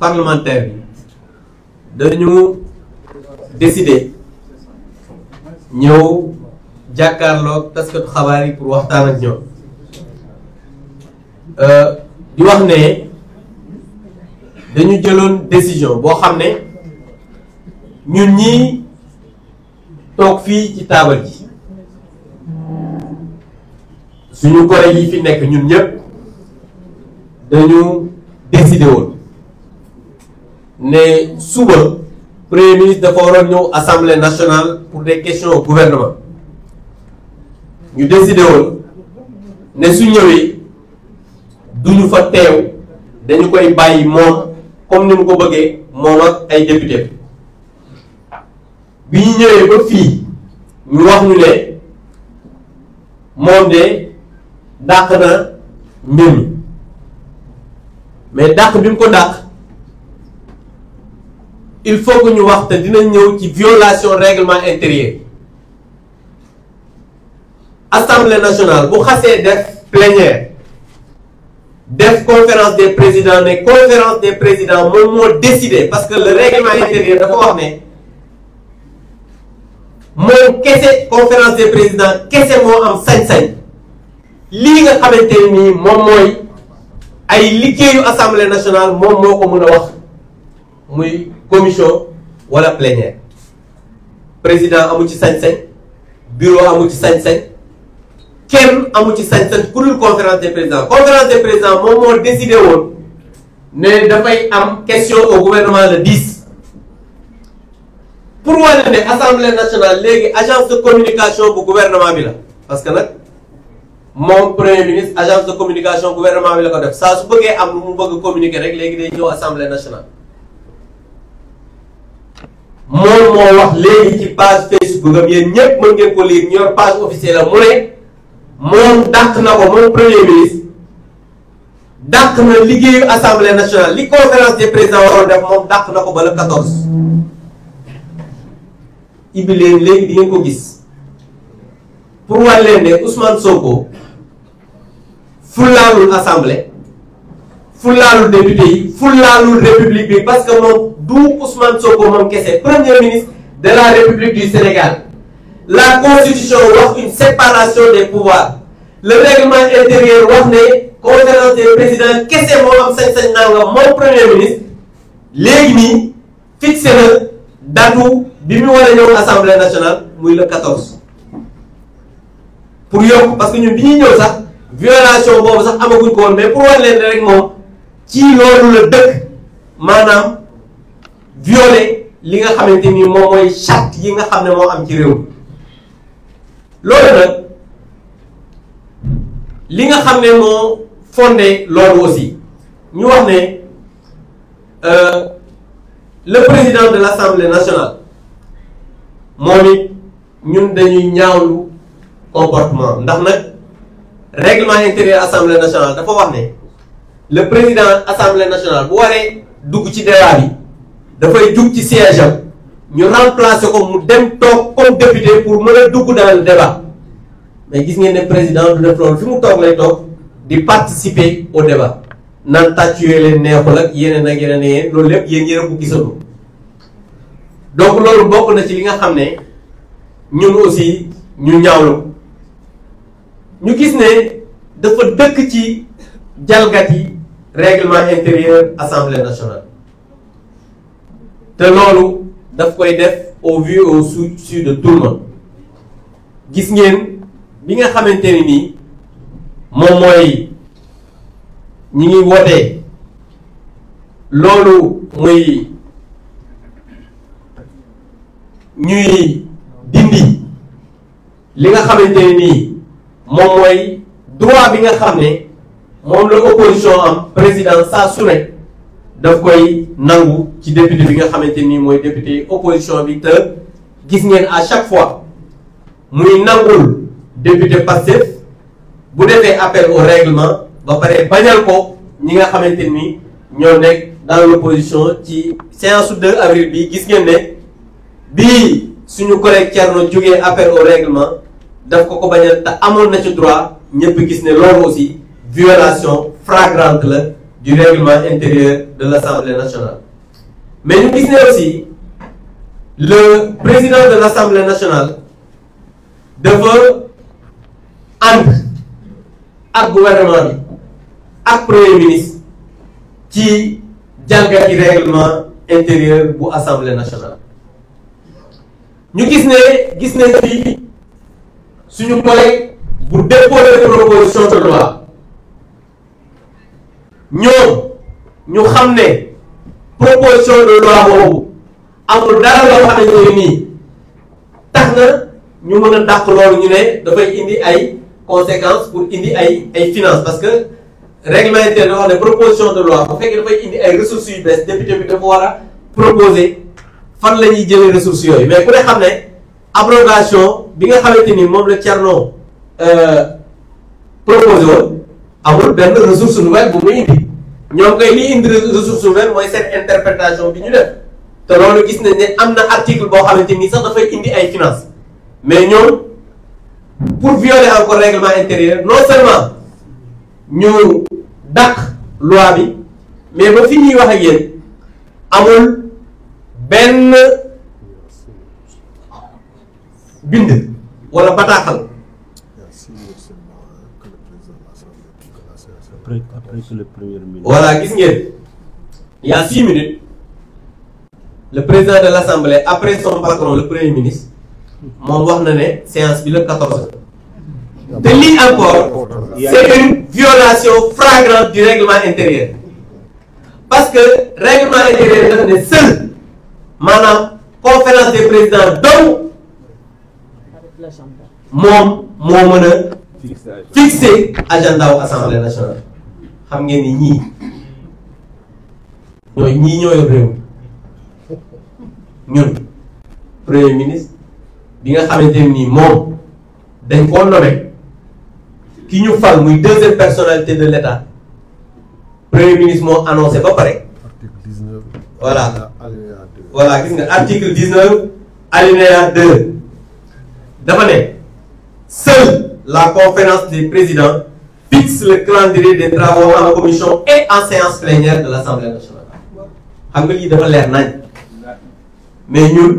parlementaire bi dañu décider ñëw jàkkaarloog taskatu xabaar yi pour waxtaan ak ñoom di wax ne dañu jëloon décision boo xam ne ñun ñii toog fii ci taabal ji suñu collègues yi fi nekk ñun ñëpp dañu décider woon ne suba premier ministre dafa waroon ñëw assemblée nationale pour des questions au gouvernement ñu décider woon ne su ñëwee duñu fa teew dañu koy bàyyi moom comme ni mu ko bëggee moom ak ay député bi ñu ñëwee ba fii ñu wax ñu ne moom de dàq na mbir mi mais dàq bi mu ko dàq il faut que ñu wax te dinañ ñëw ci violation règlement intérieur assemblée nationale bu xasee def plénière def conférence des présidents ne conférence des présidents moom moo décidé parce que le règlement intérieur dafa wax ne moom kese conférence des présidents kese moo am sañ-sañ lii nga xamante nii moom mooy ay liggéeyu assemblée nationale moom moo ko mën a wax muy commission wala plénière président amu ci sañ-sañ bureau amu ci sañ-sañ kenn amu ci sañ-sañ ku dul conférence des présidents moom moo décidé woon ne dafay am question au gouvernement le 10 pour wane ne assemblée nationale léegi agence de communication bu gouvernement bi la parce que nag moom premier ministre agence de communication gouvernement bi la ko def saa su bëggee am lu mu bëgg communiquer rek léegi day ñëw assemblée nationale moom moo wax léegi ci page Facebook am yéen ñépp mën ngeen ko lire ñu yor page officielle la mu ne moom dàq na ko moom premier ministre dàq na liggéeyu assemblée nationale li conférence des présidents waroon def moom dàq na ko ba le 14 ibi leen léegi di ngeen ko gis pour wax leen ne Ousmane Sonko fulaalul assemblée fulaalul député yi fulaalul république bi parce que moom du Ousmane Sonko moom kese premier ministre de la République du Sénégal la constitution wax une séparation des pouvoirs le règlement intérieur wax ne conférence des présidents kese moo am sañ-sañ nanga moom premier ministre léegi nii fixé na datu bi mu war a ñëw assemblée nationale muy le 14 pour yokk parce que ñun bi ñuy ñëw sax violation boobu sax amaguñ ko woon mais pour war leen rek moom ci loolu la dëkk maanaam violer li nga xamante ni moom mooy charte yi nga xam ne moo am ci réew mi loolu nag li nga xam ne moo fondé loolu aussi ñu wax ne le président de l'Assemblée nationale moom it ñun dañuy ñaawlu comportement ndax nag règlement intérieur Assemblée nationale dafa wax ne le président Assemblée nationale bu waree dugg ci débat bi dafay jug ci siège am ñu remplacer ko mu dem toog comme député pour mën a dugg dans le débat mais gis ngeen ne président du def loolu fi mu toog lay toog di participer au débat naan tàccuwee leen neexul ak yeneen ak yeneen yéen loolu lépp yéen a ko gisatu donc loolu bokk na ci li nga xam ne ñun aussi ñu ñaawlu ñu gis ne dafa dëkk ci jalgati règlement intérieur Assemblée nationale te loolu daf koy def au vu au su de tout le monde gis ngeen bi nga xamante ni nii moom mooy ñi ngi wootee loolu muy ñuy dindi li nga xamante ni nii moom mooy droit bi nga xam ne moom la opposition am président saa su ne daf koy nangu ci député bi nga xamante ni mooy député opposition bi te gis ngeen à chaque fois muy nangul député Pastef bu defee appel au règlement ba pare bañal ko ñi nga xamante ni ñoo nekk dans l'opposition ci séance su 2 avril bi gis ngeen ne bii suñu collègue Thierno jógee appel au règlement daf ko bañal te amoon na ci droit ñëpp gis ne loolu aussi violation flagrante la du règlement intérieur de l'Assemblée nationale. Mais ñu gis ne aussi le président de l'Assemblée nationale dafa ànd ak gouvernement bi ak premier ministre ci jàngati règlement intérieur bu Assemblée nationale. ñu gis ne fii suñu collègue bu déposé proposition de loi ñoom ñu xam ne proposition de loi boobu amul dara loo xamante ne nii tax na ñu mën a dàq loolu ñu ne dafay indi ay conséquences pour indi ay finances parce que règlement intérieur dafa wax ne proposition de loi bu fekkee dafay indi ay ressources yu bees député bi dafa war a proposer fan la ñuy jëlee ressources yooyu mais ku ne xam ne abrogation bi nga xamante ni moom la Thierno proposé woon amul benn ressource nouvelle bu muy indi ñoom koy li indi ressource nouvelle mooy seen interprétation bi ñu def te loolu gis nañ ne am na article boo xamante ni sax dafay indi ay finances mais ñoom pour violer encore règlement intérieur non seulement ñu dàq loi bi mais ba fi ñuy wax ak yéen amul benn bind wala bataaxal après que le premier ministre. Voilà, gis ngeen il y a 6 minutes le président de l'Assemblée après son patron le premier ministre moom wax na ne séance bi le 14. te lii encore c'est une violation flagrante du règlement intérieur parce que règlement intérieur dafa ne seul maanaam conférence des présidents donc moom moo mën a fixer agenda wu assemblée nationale. xam ngeen ni ñii ñoo yor réew ñun premier ministre bi nga xamante ni moom dañ koo nommé ki ñu fal muy deuxième personnalité de l'État premier ministre moo annoncé ba pare. voilà gis nga article 19 alinéa 2 dafa ne seule la conférence des présidents fixe le calendrier des travaux en commission et en séance plénière de l'Assemblée nationale. xam nga lii dafa leer nañ mais ñun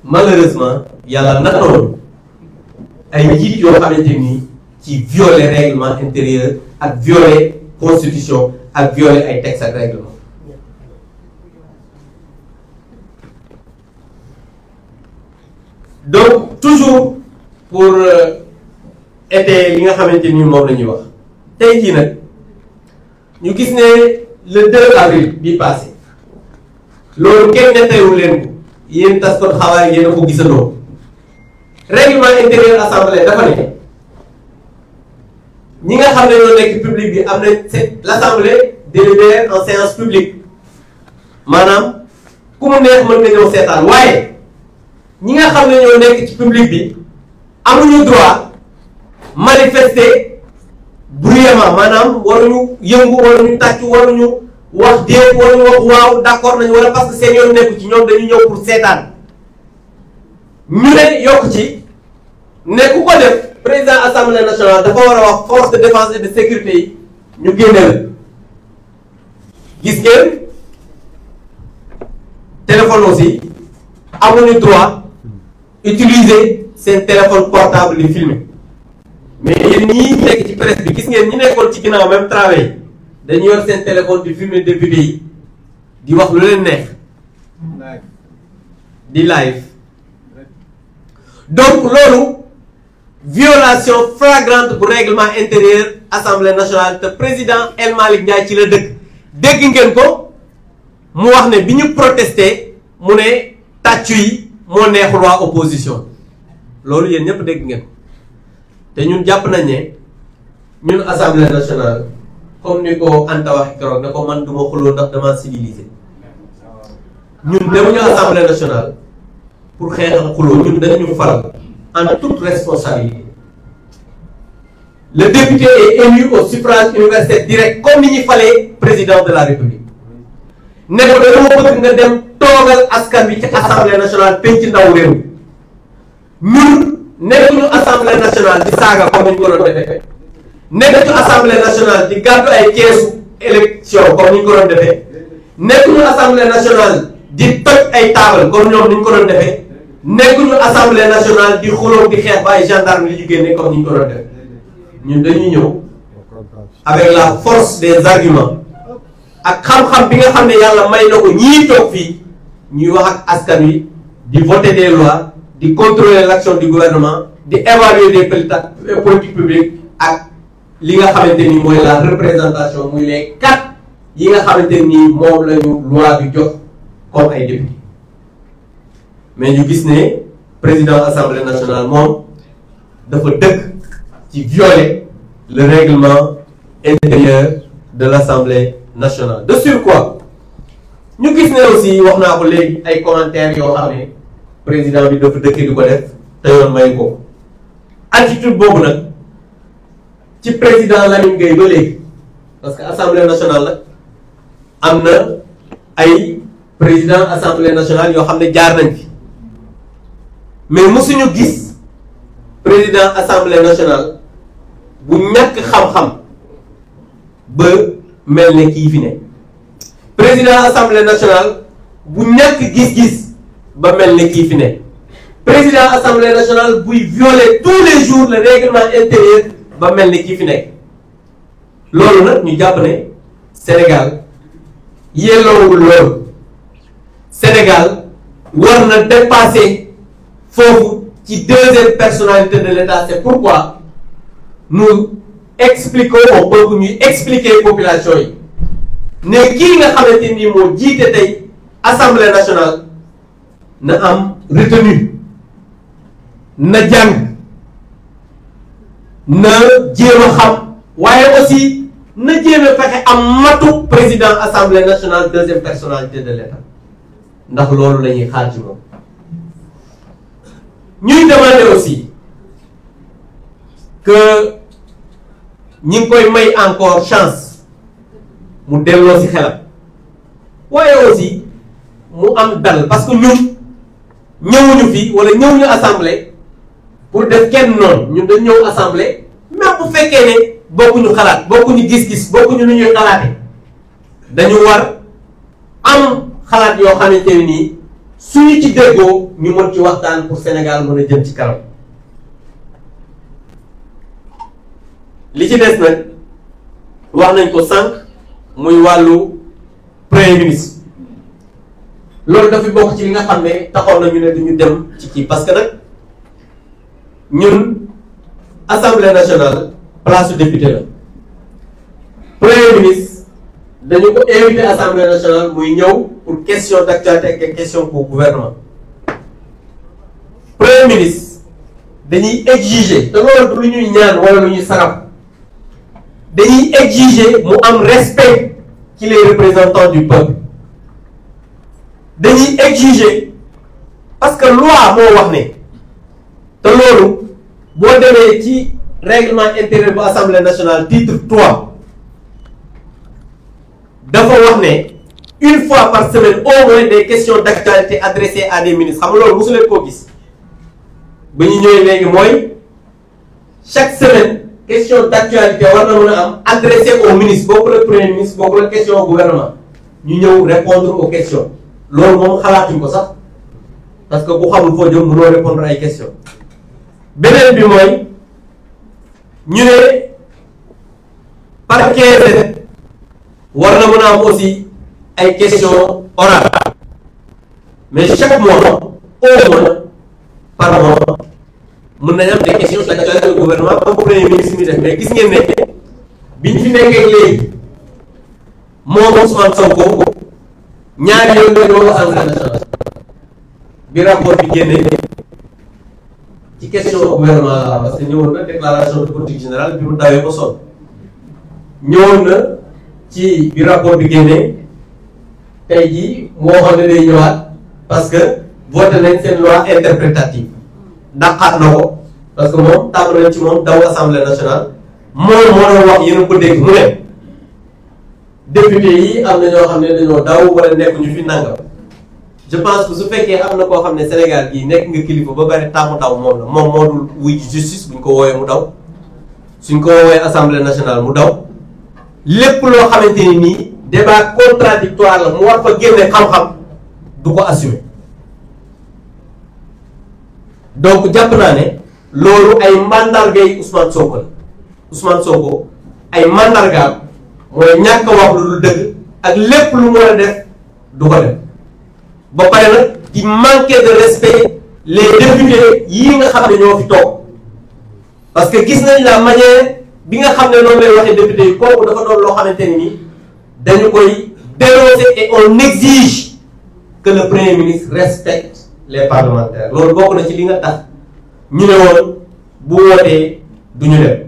malheureusement yàlla naka noonu ay njiit yoo xamante ni ci violer règlement intérieur ak violer constitution ak violer ay textes ak règlement. donc toujours pour été li nga xamante ni moom la ñuy wax tey jii nag ñu gis ne le 2 avril bi passé loolu kenn nettaliwul leen ko yéen taskot xawaay yéen a ko gisandoo règlement intérieur assemblée dafa ne ñi nga xam ne ñoo nekk public bi am na l'assemblée délibère en séance publique maanaam ku mu neex mën nga ñëw seetaan waaye ñi nga xam ne ñoo nekk ci public bi amuñu droit manifester bruyamment maanaam waruñu yëngu waruñu tàcc waruñu wax déet waruñu wax waaw d'accord nañu wala parce que seen yoon nekku ci ñoom dañu ñëw pour seetaan ñu ne yokk ci ne ku ko def président assemblée nationale dafa war a wax force de défense et de sécurité yi ñu génneel gis ngeen téléphone aussi amuñu droit utiliser seen téléphone portable di filmer mais yéen ñii nekk ci presse bi gis ngeen ñi nekkoon ci ginnaaw même travail dañu yor seen téléphone di filmer député yi di wax lu leen neex di live donc loolu violation flagrante bu règlement intérieur assemblée nationale te président El Malick Ndiaye ci la dëkk dégg ngeen ko mu wax ne bi ñu protester mu ne tàccu yi moo neexul waa opposition loolu yéen ñëpp dégg ngeen te ñun jàpp nañ ne ñun assemblée nationale comme ni ko Anta waxee keroog ne ko man du ma xuloo ndax dama civilisé ñun demuñu assemblée nationale pour xeex ak xuloo ñun dañu faral en toute responsabilité le député est élu au suffrage universel direct comme ni ñu falee président de la république ne ko dama bëgg nga dem toogal askan bi ci assemblée nationale penc ndaw réew ñun nekkuñu assemblée nationale di saaga comme ni ñu ko doon defee nekkuñu assemblée nationale di gàddu ay keesu élection comme ni ñu ko doon defee nekkuñu assemblée nationale di toj ay taabal comme ñoom ni ñu ko doon defee nekkuñu assemblée nationale di xuloo di xeex ba ay gendarme li ñu génne comme ni ñu ko doon defee ñun dañuy ñëw avec la force des arguments ak xam-xam bi nga xam ne yàlla may na ko ñii toog fii ñuy wax ak askan wi di voter des lois di contrôler l'action du gouvernement di évaluer des politiques publiques ak li nga xamante ni mooy la représentation muy les 4 yi nga xamante ni moom la ñu loi bi jox comme ay député mais ñu gis ne président assemblée nationale moom dafa dëkk ci violer le règlement intérieur de l'assemblée nationale. De surcroît ñu gis ne aussi wax naa ko léegi ay commentaires yoo xam ne président bi dafa dëkk di ko def te yoon may ko attitude boobu nag ci président Lamine Gueye ba léegi parce que assemblée nationale la am na ay président assemblée nationale yoo xam ne jaar nañ fi mais mosuñu gis président assemblée nationale bu ñàkk xam-xam ba mel ne kii fi ne président assemblée nationale bu ñàkk gis-gis ba mel ne kii fi ne président assemblée nationale buy violer tous les jours le règlement intérieur ba mel ne kii fi nekk loolu nag ñu jàpp ne Sénégal yelloowul loolu Sénégal war na dépasser foofu ci deuxième personnalité de l'État. C'est pourquoi nous expliquons au peuple ñuy expliquer population yi ne kii nga xamante ni moo jiite tey assemblée nationale na am retenue na jàng na jéem a xam waaye aussi na jéem a fexe am matu président assemblée nationale deuxième personnalité de l'État ndax loolu la ñuy xaar ci moom. ñuy demander aussi que ñi ngi koy may encore chance mu delloo ci xelam waaye aussi mu am dal parce que ñun ñëwuñu fi wala ñëwuñu assemblée pour def kenn noonu ñun dañ ñëw assemblée même bu fekkee ne bokkuñu xalaat bokkuñu gis-gis bokkuñu nu ñuy xalaate dañu war am xalaat yoo xamante ne nii suñu ci déggoo ñu mën ci waxtaan pour Sénégal mën a jëm ci kanam li ci des nag wax nañ ko sànq muy wàllu premier ministre loolu dafa bokk ci li nga xam ne taxoon nañu ne duñu dem ci kii parce que nag ñun assemblée nationale place su député la premier ministre dañu ko invité assemblée nationale muy ñëw pour question d'actualité ak question pour gouvernement premier ministre dañuy exiger te loolu du lu ñuy ñaan wala lu ñuy saraf dañuy exiger mu am respect ci les représentants du peuple dañuy exiger parce que loi moo wax ne te loolu boo demee ci règlement intérieur bu assemblée nationale titre 3 dafa wax ne une fois par semaine au moins des questions d'actualité adressées à des ministres xam nga loolu mosu leen koo gis ba ñu ñëwee léegi mooy chaque semaine question d'actualité war na mën a am adressée au ministre bokku la premier ministre bokku la question au gouvernement ñu ñëw répondre aux questions loolu moom xalaatuñ ko sax parce que ku xamul foo jëm mënoo répondre ay questions beneen bi mooy ñu ne par 15 war na mën a am aussi ay questions orales mais chaque mois au moins par mois mën nañ am des questions d'actualité au gouvernement comme premier ministre mi def mais gis ngeen ne biñ fi nekkee léegi moom Ousmane Sonko ñaari yoon la ñu assemblée nationale bi rapport bi génnee ci question au gouvernement la parce que ñëwoon na déclaration de politique générale bi mu dawee ko sonn ñëwoon na ci bi rapport bi génnee tey jii moo xam ne day ñëwaat parce que voté nañ seen loi interprétative daqaat na ko parce que moom tàmm nañ ci moom daw assemblée nationale moom moo doon wax yéen a ko dégg mu ne député yi am na ñoo xam ne dañoo daw wala nekk ñu fi nangam je pense que su fekkee am na koo xam ne Sénégal gii nekk nga kilifa ba bari tàmm daw moom la moom moo dul wuy justice buñ ko woowee mu daw suñ ko woowee assemblée nationale mu daw lépp loo xamante ni nii débat contradictoire la mu war fa génne xam-xam du ko assumer donc jàpp naa ne loolu ay mandargay Ousmane Sonko la Ousmane Sonko ay mandargaam mooy ñàkk a wax lu dul dëgg ak lépp lu mu war a def du ko def ba pare nag di manquer de respect les députés yii nga xam ne ñoo fi toog parce que gis nañ la manière bi nga xam ne noonu lay waxee député yi kooku dafa doon loo xamante ni nii dañu koy dénoncer et on exige que le premier ministre respecte les parlementaires loolu bokk na ci li nga tax ñu ne woon bu wootee du ñu dem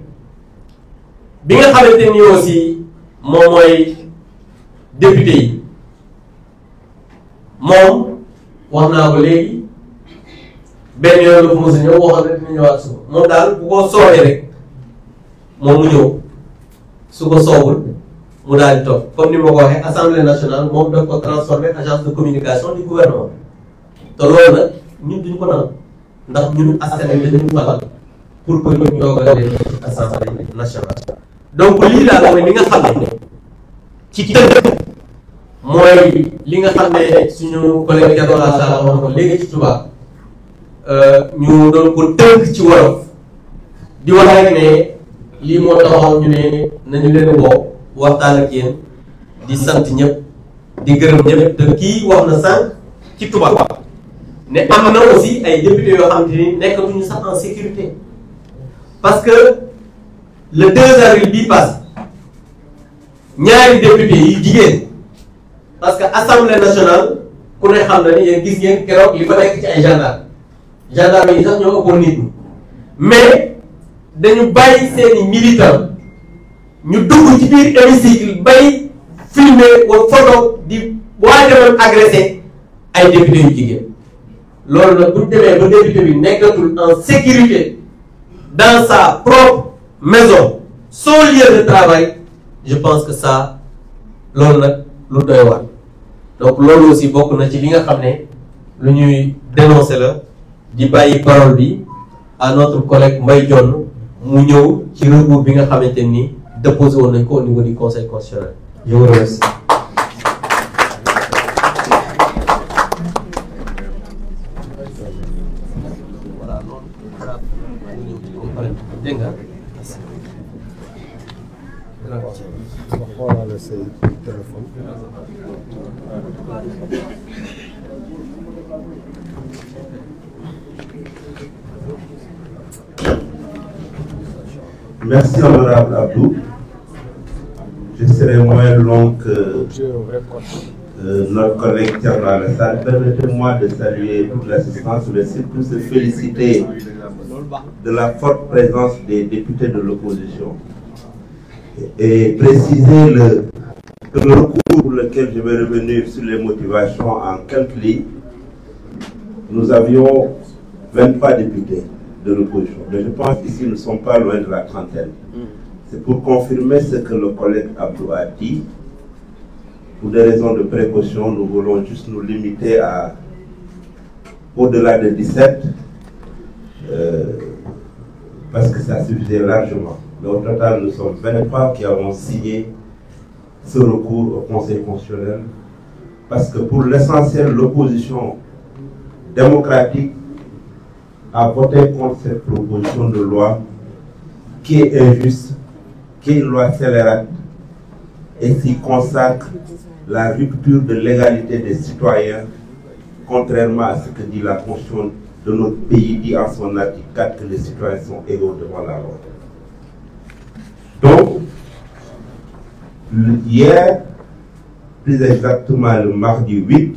bi nga xamante ni aussi moom mooy député yi moom wax naa ko léegi benn yoon la ko mos a ñëw waxoon na dina ñëwaat suba moom daal bu ko soobee rek moom mu ñëw su ko soobul mu daal di toog comme ni ma ko waxee assemblée nationale moom daf ko transformé agence de communication du gouvernement te loolu nag ñun duñu ko nangu ndax ñun askan wi dañu fal pour que ñu toogalee assemblée nationale. donc lii daal mooy li nga xam ne ci tënk mooy li nga xam ne suñu collègue Diatora Sall wax ko léegi ci tubaab ñu doon ko tënk ci wolof di wax rek ne lii moo taxaw ñu ne nañu leen woo waxtaan ak yéen di sant ñëpp di gërëm ñëpp te kii wax na sànq ci tubaab ne am na aussi ay députés yoo xam te ni nekkatuñu sax en sécurité parce que le 2 avril bii passé ñaari députés yi jigéen parce que assemblée nationale ku ne xam na ni yéen gis ngeen keroog li fa nekk ci ay gendarme yi sax ñoo ëppoon nit ñi mais dañu bàyyi seeni militants ñu dugg ci biir hémicycle bay filmer wala photo di waajaroon agressé ay députés yu jigéen loolu nag bu ñu demee ba député bi nekkatul en sécurité dans sa propre maison son lieu de travail je pense que ça loolu nag lu doy waar donc loolu aussi bokk na ci li nga xam ne lu ñuy dénoncer la di bàyyi parole bi à notre collègue Mbaye Dione mu ñëw ci recours bi nga xamante ni déposé woon nañ ko au niveau du conseil constitutionnel. Je vous remercie. Voilà noonu dégg nga. xoolal say téléphone. Merci honorable Abdou. Je serai moins long que notre collègue Diatora Alassane. Permettez-moi de saluer toute l'assistance, mais surtout se féliciter de la forte présence des députés de l'opposition et préciser le recours pour lequel je vais revenir sur les motivations en quelques lignes. Nous avions 23 députés de l'opposition, mais je pense qu'ici nous ne sommes pas loin de la trentaine. C'est pour confirmer ce que le collègue Abdou a dit. Pour des raisons de précaution, nous voulons juste nous limiter à au-delà de 17, parce que ça suffisait largement. Mais au total, nous sommes 23 qui avons signé ce recours au Conseil constitutionnel, parce que pour l'essentiel, l'opposition démocratique a voté contre cette proposition de loi qui est injuste, qui est une loi scélérate et qui consacre la rupture de l'égalité des citoyens, contrairement à ce que dit la Constitution de notre pays, dit en son article 4 que les citoyens sont égaux devant la loi. Donc, hier, plus exactement le mardi 8,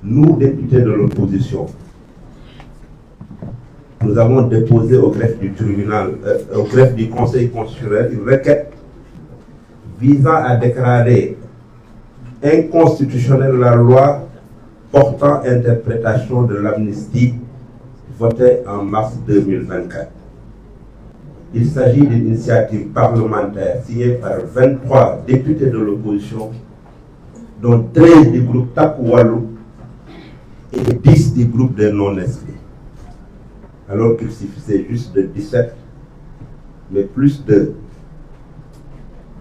nous, députés de l'opposition, nous avons déposé au greffe du tribunal, au greffe du Conseil constitutionnel, une requête visant à déclarer inconstitutionnelle la loi portant interprétation de l'amnistie votée en mars 2024. Il s'agit d'une initiative parlementaire signée par 23 députés de l'opposition, dont 13 du groupe Takku Wallu et 10 du groupe des non-inscrits. Alors qu'il suffisait juste de 17, mais plus de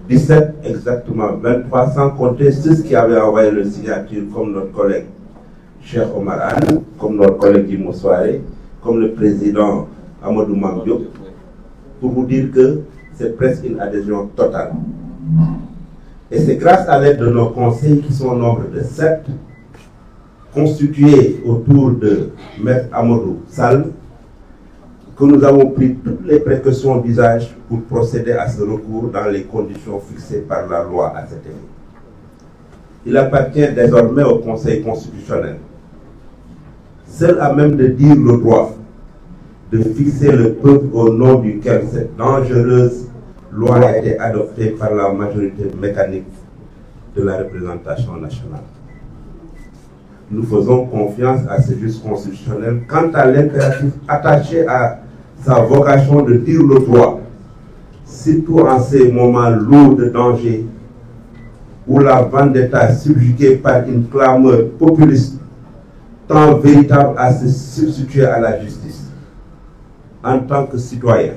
17 exactement, 23, sans compter ceux qui avaient envoyé le signature, comme notre collègue Cheikh Omar Anne, comme notre collègue Dimo Soare, comme le président Amadou Mangdiop, pour vous dire que c'est presque une adhésion totale. Et c'est grâce à l'aide de nos conseils qui sont au nombre de 7, constitués autour de Maître Amadou Sall, que nous avons pris toutes les précautions d'usage pour procéder à ce recours dans les conditions fixées par la loi à cet effet. Il appartient désormais au Conseil constitutionnel, seul à même de dire le droit, de fixer le peuple au nom duquel cette dangereuse loi a été adoptée par la majorité mécanique de la représentation nationale. Nous faisons confiance à ce juge constitutionnel quant à l'impératif attaché à sa vocation de dire le droit, surtout en ces moments lourds de danger où la vendetta subjuguée par une clameur populiste tend véritable à se substituer à la justice. En tant que citoyens,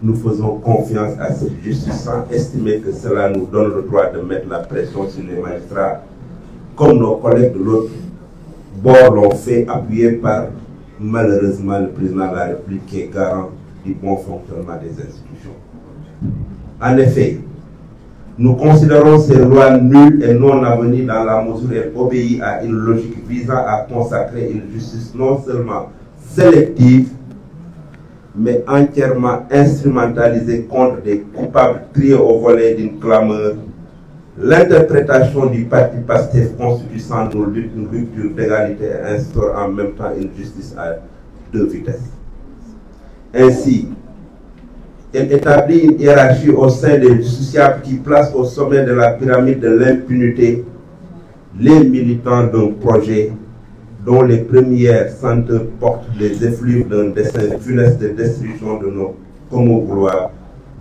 nous faisons confiance à cette justice sans estimer que cela nous donne le droit de mettre la pression sur les magistrats, comme nos collègues de l'autre bord l'ont fait, appuyés par malheureusement le président de la République qui est garant du bon fonctionnement des institutions. En effet, nous considérons ces lois nulles et non avenues dans la mesure où elles obéissent à une logique visant à consacrer une justice non seulement sélective, mais entièrement instrumentalisée contre des coupables triés au volet d'une clameur. L'interprétation du parti PASTEF constitue sans doute une rupture d'égalité et instaure en même temps une justice à 2 vitesses. Ainsi, elle établit une hiérarchie au sein des justiciables qui place au sommet de la pyramide de l'impunité les militants d'un projet dont les premières senteurs portent les effluves d'un dessein funeste de destruction de nos communs vouloir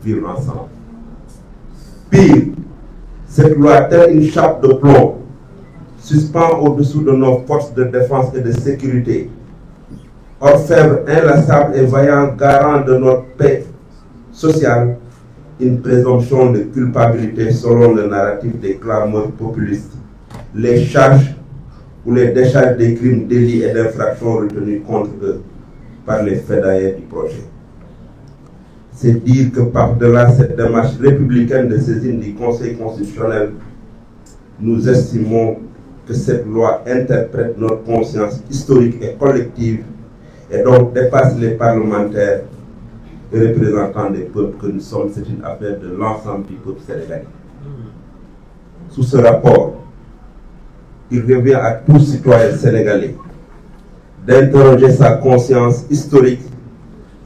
vivre ensemble. Pire, cette loi, telle une chape de plomb, suspend au-dessous de nos forces de défense et de sécurité, orfèvre inlassable et vaillant garant de notre paix sociale, une présomption de culpabilité selon le narratif des clameurs populistes, les charges ou les décharges des crimes, délits et d'infractions retenus contre eux par les fédéraires du projet. C'est dire que par-delà cette démarche républicaine de saisine du Conseil constitutionnel, nous estimons que cette loi interprète notre conscience historique et collective et donc dépasse les parlementaires et représentants des peuples que nous sommes. C'est une affaire de l'ensemble du peuple sénégalais. Sous ce rapport, il revient à tout citoyen sénégalais d'interroger sa conscience historique,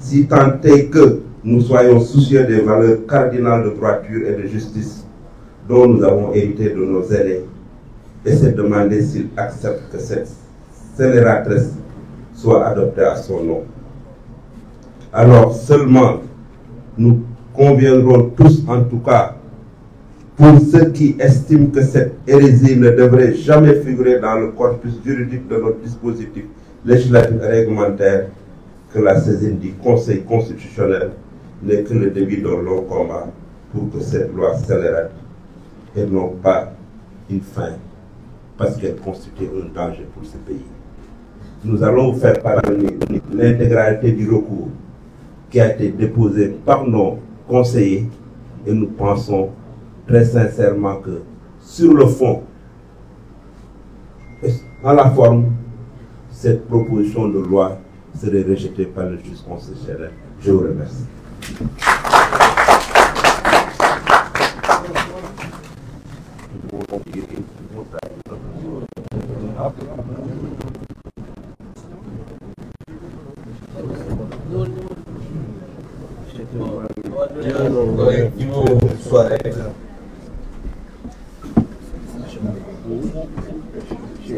si tant est que nous soyons soucieux des valeurs cardinales de droiture et de justice dont nous avons hérité de nos aînés, et se demander s'ils acceptent que cette scélératrice soit adoptée à son nom. Alors seulement nous conviendrons tous, en tout cas, pour ceux qui estiment que cette hérésie ne devrait jamais figurer dans le corpus juridique de notre dispositif législatif et réglementaire, que la saisine du Conseil constitutionnel n'est que le début d'un long combat pour que cette loi scélérate et non pas une fin, parce qu'elle constitue un danger pour ce pays. Nous allons vous faire parvenir l'intégralité du recours qui a été déposé par nos conseillers et nous pensons très sincèrement que sur le fond et dans la forme, cette proposition de loi serait rejetée par le juge constitutionnel. Je vous remercie.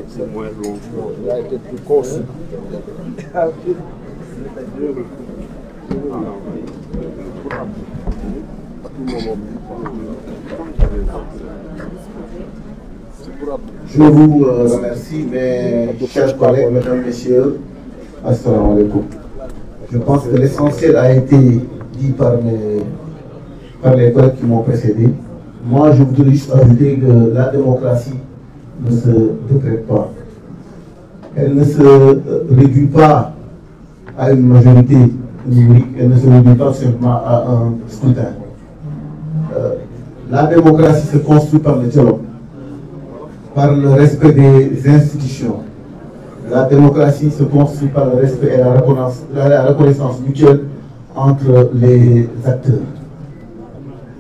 C'est moins long. Il a été plus concis. Je vous remercie, mes chers collègues, mesdames, messieurs. Assalamu alaikum. Je pense que l'essentiel a été dit par mes par les collègues qui m'ont précédé. Moi, je voudrais juste ajouter que la démocratie ne se décrète pas. Elle ne se réduit pas à une majorité numérique, elle ne se réduit pas simplement à un scrutin. La démocratie se construit par le dialogue, par le respect des institutions. La démocratie se construit par le respect et la reconnaissance mutuelle entre les acteurs.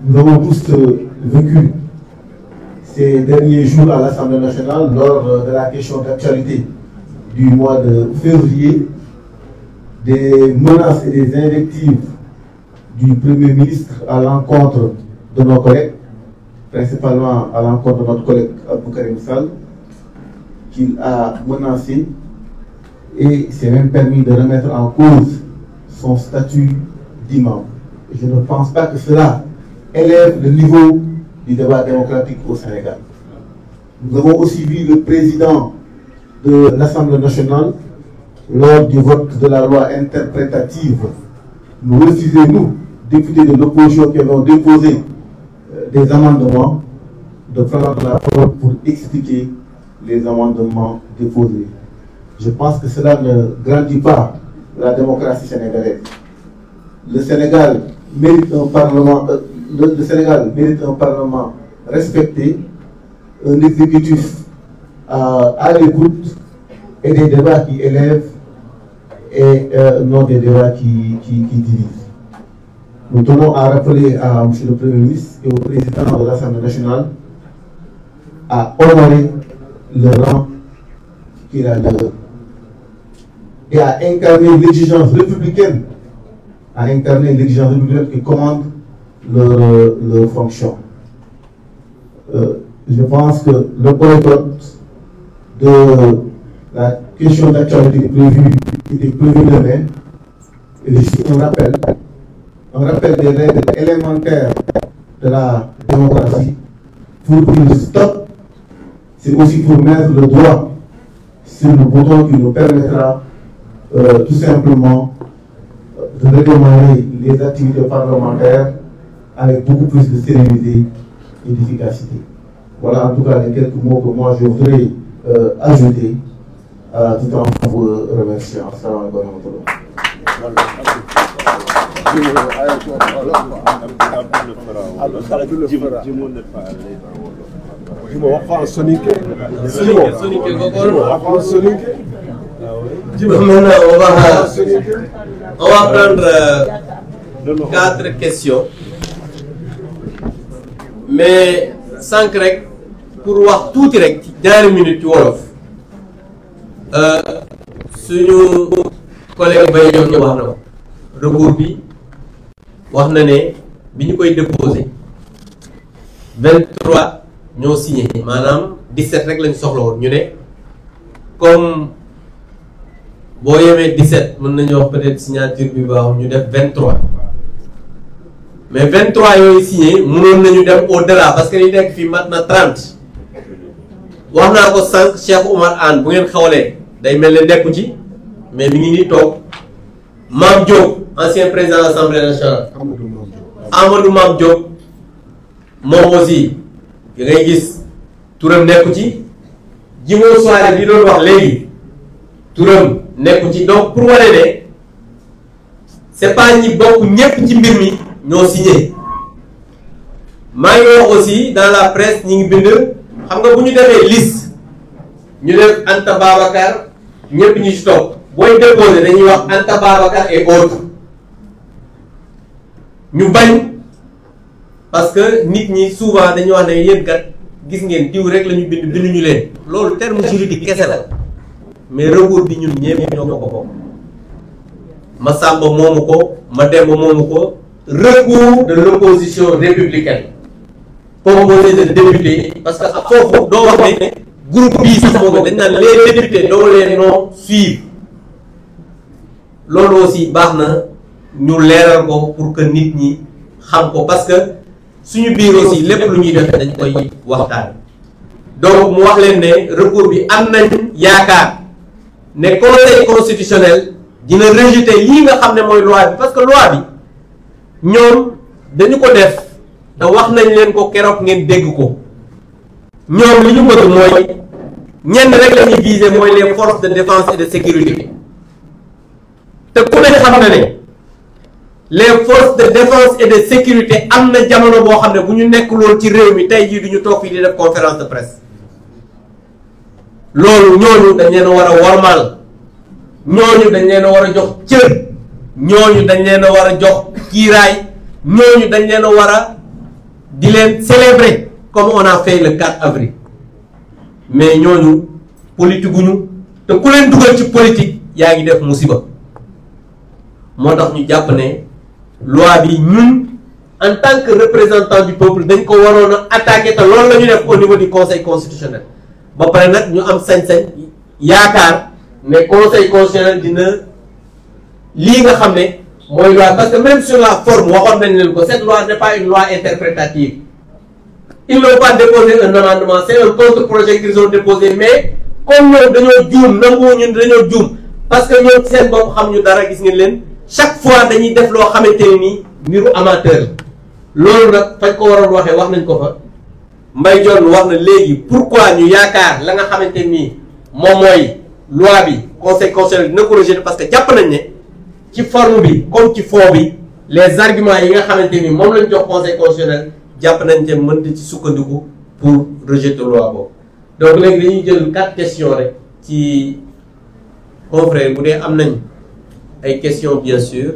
Nous avons tous vécu ces derniers jours à l'Assemblée nationale lors de la question d'actualité du mois de février, des menaces et des invectives du Premier ministre à l'encontre de nos collègues, principalement à l'encontre de notre collègue Abdou Karim Sall, qu'il a menacé et s'est même permis de remettre en cause son statut d'imam. Je ne pense pas que cela élève le niveau du débat démocratique au Sénégal. Nous avons aussi vu le président de l'Assemblée nationale, lors du vote de la loi interprétative, nous refuser, nous, députés de l'opposition qui avons déposé des amendements, de prendre la parole pour expliquer les amendements déposés. Je pense que cela ne grandit pas la démocratie sénégalaise. Le Sénégal mérite un parlement, le Sénégal mérite un parlement respecté, un exécutif à l'écoute et des débats qui élèvent et non des débats qui divisent. Nous tenons à rappeler à M. le Premier ministre et au président de l'Assemblée nationale à honorer le rang qu'il a leur et à incarner l'exigence républicaine, qui commande leur fonction. Je pense que le boycott de la question d'actualité était prévu demain, et juste un rappel des règles élémentaires de la démocratie pour dire stop, c'est aussi pour mettre le doigt sur le bouton qui nous permettra tout simplement de redémarrer les activités parlementaires avec beaucoup plus de sérénité et d'efficacité. Voilà en tout cas les quelques mots que moi je voudrais ajouter tout en vous remerciant. Assalamu alaikum wa Maintenant, on va prendre 4 questions. Mais sànq rek pour wax tuuti rek ci ñaari minutes ci wolof suñu collègue Baye Diop wax na ko recours bi wax na ne bi ñu koy déposé 23 ñoo signé maanaam 17 rek lañ soxla woon ñu ne comme boo yemee 17 mën nañu wax peut-être signature bi baaxul ñu def 23 mais 23 yooyu signé mënoon nañu dem au-delà parce que li nekk fii mat na 30 wax naa ko sànq Cheikh Oumar Anne bu ngeen xawlee day mel ne nekku ci mais mi ngi nii toog Mame Diop ancien président de l'Assemblée nationale Amadou Mame Diop moom aussi da ngay gis turam nekku ci Djimo Soare bi doon wax léegi turam nekku ci donc pour wane ne c'est pas ñi bokk ñépp ci mbir mi ñoo signé maa ngi wax aussi dans la presse ñi ngi bind xam nga bu ñu defee liste ñu def Anta Babacar ñépp ñu ci topp booy déposé dañuy wax Anta Babacar et autres ñu bañ parce que nit ñi souvent dañuy wax ne yéen kat gis ngeen diw rek la ñu bind binduñu leen loolu terme juridique kese la mais recours bi ñun ñépp ñoo ko bokk ma Samba moomu ko ma Demba moomu ko recours de l'opposition républicaine composé de députés parce que foofu doo wax ne groupe bii sax moo dañ naan les députés doo leen non suivre loolu aussi baax na ñu leeral ko pour que nit ñi xam ko parce que suñu biir aussi lépp lu ñuy def dañ koy waxtaan donc mu wax leen ne recours bi am nañ yaakaar ne conseil constitutionnel dina rejeter lii nga xam ne mooy loi bi parce que loi bi ñoom dañu ko def te wax nañ leen ko keroog ngeen dégg ko ñoom li ñu bëgg mooy ñenn rek la ñuy viser mooy les forces de défense et de sécurité te ku ne xam na ne les forces de défense et de sécurité am na jamono boo xam ne bu ñu nekkuloon ci réew mi tey jii du ñu toog fii di def conférence de presse loolu ñooñu dañ leen a war a wormaal ñooñu dañ leen a war a jox cër ñooñu dañ leen a war a jox kiiraay ñooñu dañ leen a war a di leen célébrer comme on a fait le 4 avril mais ñooñu politique guñu te ku leen dugal ci politique yaa ngi def musiba moo tax ñu jàpp ne loi bi ñun en tant que représentant du peuple dañ ko waroon a attaquer te loolu la ñu def au niveau du conseil constitutionnel ba pare nag ñu am sañ-sañ yaakaar ne conseil constitutionnel dina lii nga xam ne mooy loi parce que même sur la forme waxoon nañ leen ko cette loi n'est pas une loi interprétative ils n'ont pas déposé un amendement c'est un contre-projet qu'ils ont déposé mais comme ñoom dañoo juum nanguwu ñun dañoo juum parce que ñoom seen bopp xam ñu dara gis ngeen leen chaque fois dañuy def loo xamante ne nii mbiru amateur loolu nag fañ ko waroon waxee wax nañ ko fa Mbaye Dione wax na léegi pourquoi ñu yaakaar la nga xamante nii moom mooy loi bi conseil constitutionnel dina ko rejeter parce que jàpp nañ ne ci forme bi comme ci fond bi les arguments yi nga xamante ni moom lañ jox conseil constitutionnel jàpp nañ te mën ci sukkandiku pour rejeter loi boobu donc léegi dañuy jël 4 questions rek ci confrère bu dee am nañ ay questions bien sûr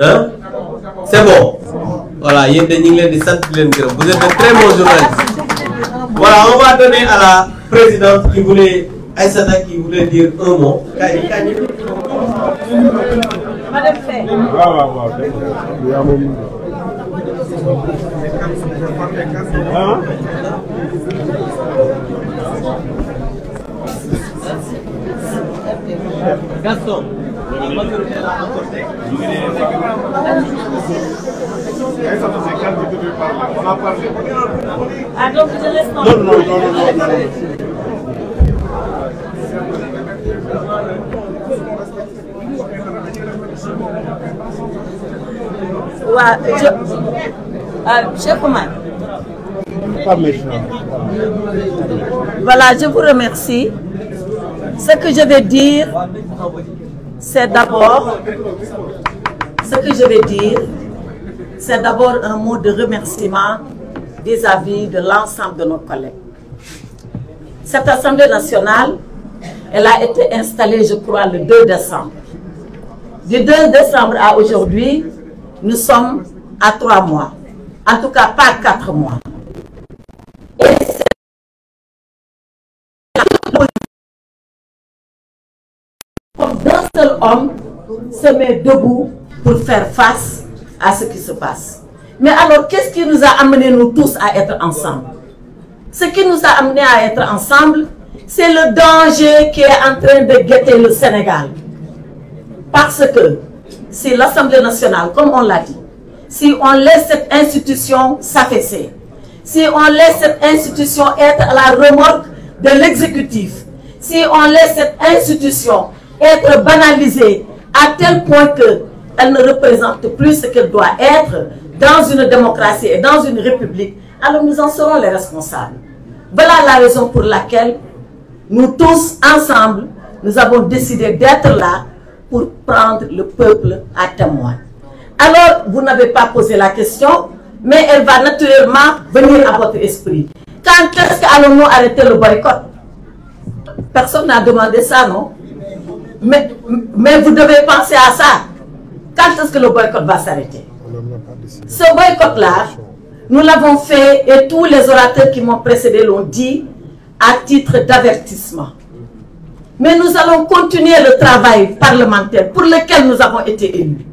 hein c'est bon voilà yéen de ñu ngi leen di sant di leen gërëm vous êtes de très bons journalistes voilà on va donner à la présidente qui voulait Aïssata qui voulait dire un mot. Madame Faye. Gaston. Ah donc je laisse Cheikh Oumar. Voilà, je vous remercie. Ce que je vais dire, c'est d'abord un mot de remerciement vis-à-vis de l'ensemble de nos collègues. Cette Assemblée nationale, elle a été installée, je crois, le 2 décembre. Du 2 décembre à aujourd'hui, nous sommes à 3 mois. En tout cas, pas 4 mois. Et comme d'un seul homme se met debout pour faire face à ce qui se passe. Mais alors, qu'est-ce qui nous a amenés, nous tous, à être ensemble? Ce qui nous a amenés à être ensemble, c'est le danger qui est en train de guetter le Sénégal. Parce que si l'Assemblée nationale, comme on l'a dit, si on laisse cette institution s'affaisser, si on laisse cette institution être à la remorque de l'exécutif, si on laisse cette institution être banalisée à tel point qu'elle ne représente plus ce qu'elle doit être dans une démocratie et dans une république, alors nous en serons les responsables. Voilà la raison pour laquelle nous tous ensemble, nous avons décidé d'être là pour prendre le peuple à témoin. Alors, vous n'avez pas posé la question, mais elle va naturellement venir à votre esprit. Quand est-ce qu'allons-nous arrêter le boycott? Personne n'a demandé ça, non? Mais vous devez penser à ça. Quand est-ce que le boycott va s'arrêter? Ce boycott-là, nous l'avons fait et tous les orateurs qui m'ont précédé l'ont dit à titre d'avertissement. Mais nous allons continuer le travail parlementaire pour lequel nous avons été élus.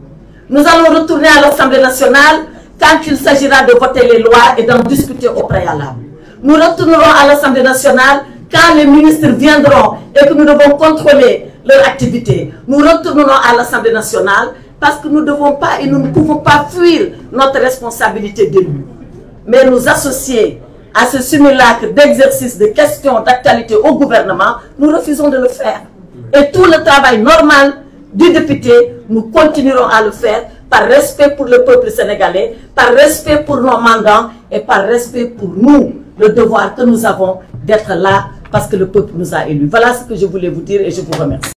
Nous allons retourner à l'Assemblée nationale quand il s'agira de voter les lois et d'en discuter au préalable. Nous retournerons à l'Assemblée nationale quand les ministres viendront et que nous devons contrôler leur activité. Nous retournerons à l'Assemblée nationale parce que nous ne devons pas et nous ne pouvons pas fuir notre responsabilité d'élus. Mais nous associer à ce simulacre d'exercice de questions d'actualité au gouvernement, nous refusons de le faire. Et tout le travail normal du député, nous continuerons à le faire par respect pour le peuple sénégalais, par respect pour nos mandants et par respect pour nous, le devoir que nous avons d'être là parce que le peuple nous a élus. Voilà ce que je voulais vous dire et je vous remercie.